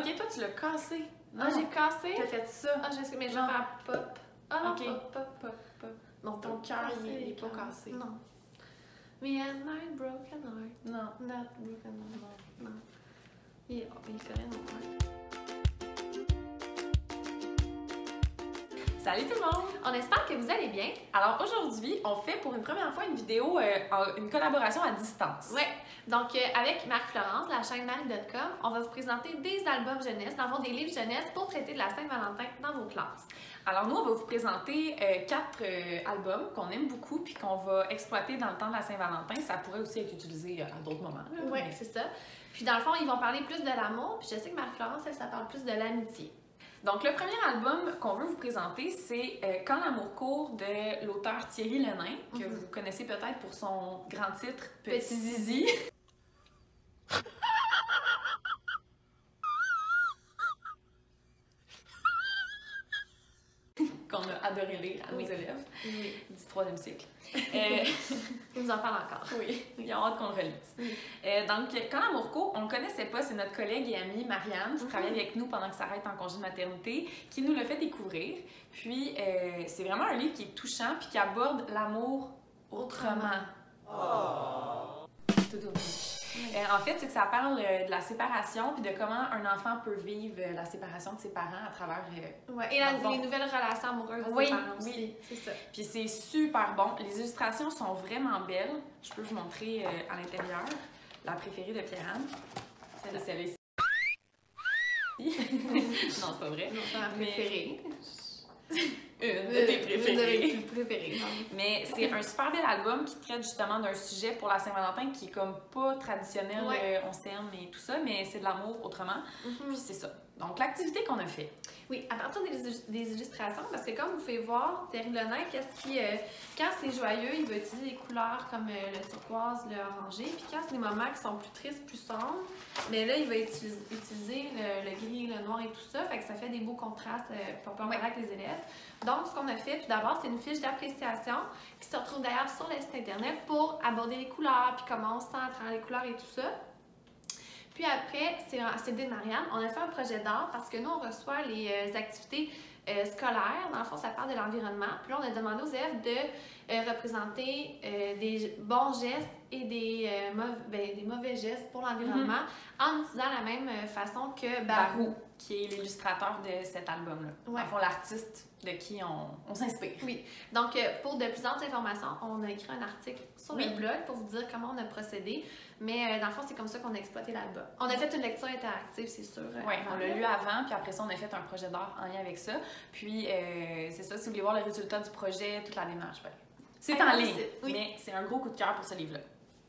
Ok, toi, tu l'as cassé. Ah, j'ai cassé? T'as fait ça. Ah, je sais, mais je vais faire pop. Ah non, Ok. pop. Non, ton cœur, il est pas cassé. Non. Me and my broken heart. Non. Not broken heart. Non. Il fait rien non plus. Salut tout le monde! On espère que vous allez bien. Alors aujourd'hui, on fait pour une première fois une vidéo, une collaboration à distance. Ouais. Donc, avec Marie-Florence, la chaîne Marie.com, on va vous présenter des albums jeunesse, dans le fond, des livres jeunesse pour traiter de la Saint-Valentin dans vos classes. Alors nous, on va vous présenter 4 albums qu'on aime beaucoup puis qu'on va exploiter dans le temps de la Saint-Valentin. Ça pourrait aussi être utilisé à d'autres moments. Oui, c'est ça. Puis dans le fond, ils vont parler plus de l'amour, puis je sais que Marie-Florence, elle, ça parle plus de l'amitié. Donc, le premier album qu'on veut vous présenter, c'est Quand l'amour court de l'auteur Thierry Lenain, que vous connaissez peut-être pour son grand titre Petit Zizi. Qu'on a adoré lire à nos élèves du 3e cycle. Ils nous en parlent encore. Oui, ils ont hâte qu'on le relise. Donc, Quand l'amour court, on ne le connaissait pas, c'est notre collègue et amie Marianne qui travaille avec nous pendant que Sarah est en congé de maternité, qui nous l'a fait découvrir. Puis, c'est vraiment un livre qui est touchant puis qui aborde l'amour autrement. Oh. Tout en fait, c'est que ça parle de la séparation puis de comment un enfant peut vivre la séparation de ses parents à travers... ouais, et les nouvelles relations amoureuses de ses parents aussi. Oui, c'est ça. Puis c'est super bon. Les illustrations sont vraiment belles. Je peux vous montrer à l'intérieur. La préférée de Pierre-Anne. Celle-ci. Non, c'est pas vrai. Non, c'est ma préférée. Une de tes préférées. Une de mes préférées. Mais c'est un super bel album qui traite justement d'un sujet pour la Saint-Valentin qui est comme pas traditionnel, on s'aime et tout ça, mais c'est de l'amour autrement. Puis c'est ça. Donc l'activité qu'on a fait. Oui, à partir des illustrations, parce que comme vous pouvez voir, Thierry Lenain, quand c'est joyeux, il va utiliser des couleurs comme le turquoise, le orangé, puis quand c'est des moments qui sont plus tristes, plus sombres, mais là, il va utiliser le gris, le noir et tout ça, fait que ça fait des beaux contrastes pour parler avec les élèves. Donc, ce qu'on a fait, tout d'abord, c'est une fiche d'appréciation qui se retrouve d'ailleurs sur le site internet pour aborder les couleurs, puis comment on se sent à travers les couleurs et tout ça. Puis après, c'est de Marianne, on a fait un projet d'art parce que nous, on reçoit les activités scolaires. Dans le fond, ça parle de l'environnement. Puis là, on a demandé aux élèves de représenter des bons gestes et des mauvais gestes pour l'environnement en utilisant la même façon que Barou, qui est l'illustrateur de cet album-là. Ouais. Enfin, l'artiste de qui on s'inspire. Oui. Donc, pour de plus amples informations, on a écrit un article sur le blog pour vous dire comment on a procédé. Mais dans le fond, c'est comme ça qu'on a exploité l'album. On a fait une lecture interactive, c'est sûr. Oui, on l'a lu avant, puis après ça, on a fait un projet d'art en lien avec ça. Puis, c'est ça, si vous voulez voir le résultat du projet, toute la démarche, ben, c'est en ligne. Mais c'est un gros coup de cœur pour ce livre-là.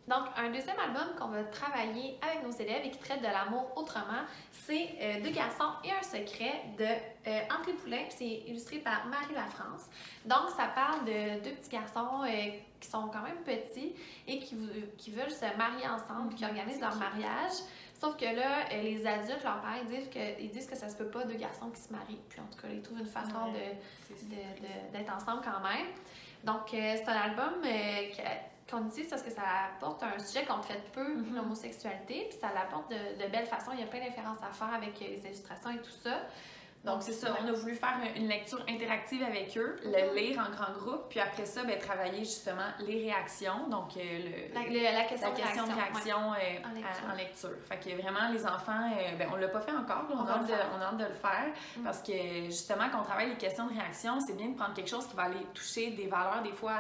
Donc, un deuxième album qu'on va travailler avec nos élèves et qui traite de l'amour autrement, c'est Deux garçons et un secret de André Poulain, puis c'est illustré par Marie Lafrance. Donc, ça parle de deux petits garçons qui sont quand même petits et qui veulent se marier ensemble, qui organisent leur mariage. Sauf que là, les adultes, leurs pères, ils disent que ça se peut pas, deux garçons qui se marient. Puis en tout cas, ils trouvent une façon d'être ensemble quand même. Donc, c'est un album qu'on utilise parce que ça apporte un sujet qu'on traite peu, l'homosexualité, puis ça l'apporte de belles façons. Il y a plein d'inférences à faire avec les illustrations et tout ça. Donc, c'est ça, on a voulu faire une lecture interactive avec eux, le lire en grand groupe, puis après ça, ben, travailler justement les réactions, donc la question de réaction en lecture. Fait que vraiment, les enfants, ben, on l'a pas fait encore, là, on a hâte de le faire, parce que justement, quand on travaille les questions de réaction, c'est bien de prendre quelque chose qui va aller toucher des valeurs, des fois,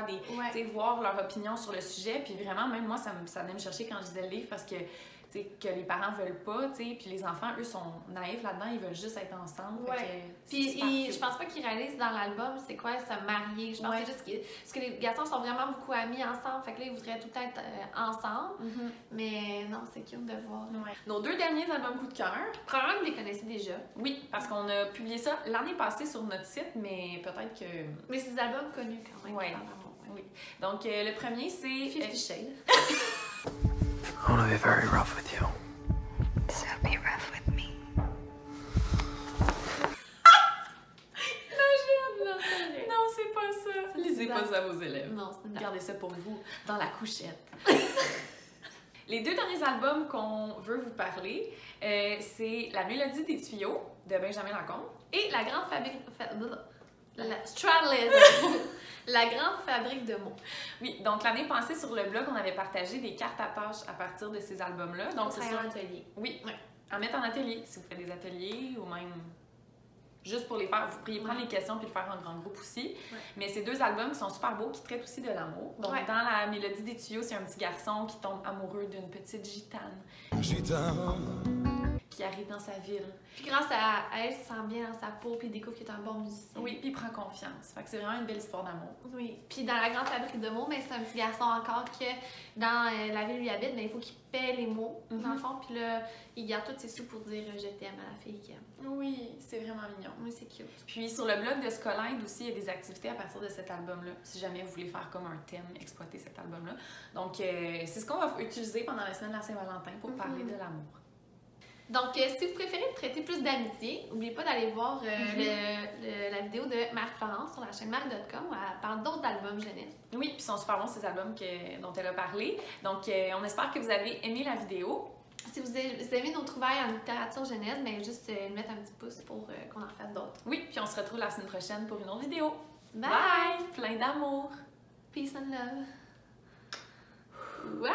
voir leur opinion sur le sujet, puis vraiment, même moi, ça venait me chercher quand je lisais le livre, parce que que les parents veulent pas, puis les enfants, eux, sont naïfs là-dedans, ils veulent juste être ensemble. Puis je pense pas qu'ils réalisent dans l'album c'est quoi se marier. Je pense que c'est juste parce que les garçons sont vraiment beaucoup amis ensemble, fait que là, ils voudraient tout être ensemble. Mais non, c'est cute de voir. Nos deux derniers albums coup de cœur. Probablement que vous les connaissez déjà. Oui, parce qu'on a publié ça l'année passée sur notre site, mais peut-être que... Mais c'est des albums connus quand même. Oui. Donc, le premier, c'est... 50 Shades. I want to be very rough with you. So be rough with me. Non, c'est pas ça. Lisez pas ça à vos élèves. Non, c'est gardez ça pour vous dans la couchette. Les 2 derniers albums qu'on veut vous parler, c'est La Mélodie des tuyaux de Benjamin Lacombe. Et la grande fabrique... La grande fabrique de mots. Oui, donc l'année passée sur le blog, on avait partagé des cartes à tâches à partir de ces albums-là. Donc c'est un atelier. Oui, Ouais. à mettre en atelier, si vous faites des ateliers ou même juste pour les faire. Vous pourriez prendre les questions puis le faire en grand groupe aussi. Ouais. Mais ces 2 albums qui sont super beaux, qui traitent aussi de l'amour. Donc Ouais. dans La Mélodie des tuyaux, c'est un petit garçon qui tombe amoureux d'une petite gitane qui arrive dans sa ville. Puis grâce à elle, il se sent bien dans sa peau, puis il découvre qu'il est un bon musicien. Oui, puis il prend confiance. Fait que c'est vraiment une belle histoire d'amour. Oui. Puis dans la grande fabrique de mots, mais c'est un petit garçon encore que dans la ville où il habite, mais il faut qu'il paie les mots, dans le fond. Puis là, il garde tous ses sous pour dire je t'aime à la fille qu'il aime. Oui, c'est vraiment mignon. Oui, c'est cute. Puis sur le blog de Scolinde aussi, il y a des activités à partir de cet album-là, si jamais vous voulez faire comme un thème, exploiter cet album-là. Donc, c'est ce qu'on va utiliser pendant la semaine de la Saint-Valentin pour parler de l'amour. Donc, si vous préférez traiter plus d'amitié, n'oubliez pas d'aller voir la vidéo de Marie-Florence sur la chaîne Marie.com où elle parle d'autres albums jeunesse. Oui, puis ils sont super bons ces albums dont elle a parlé. Donc, on espère que vous avez aimé la vidéo. Si vous aimez nos trouvailles en littérature jeunesse, bien juste mettre un petit pouce pour qu'on en fasse d'autres. Oui, puis on se retrouve la semaine prochaine pour une autre vidéo. Bye! Bye! Plein d'amour! Peace and love! Wow!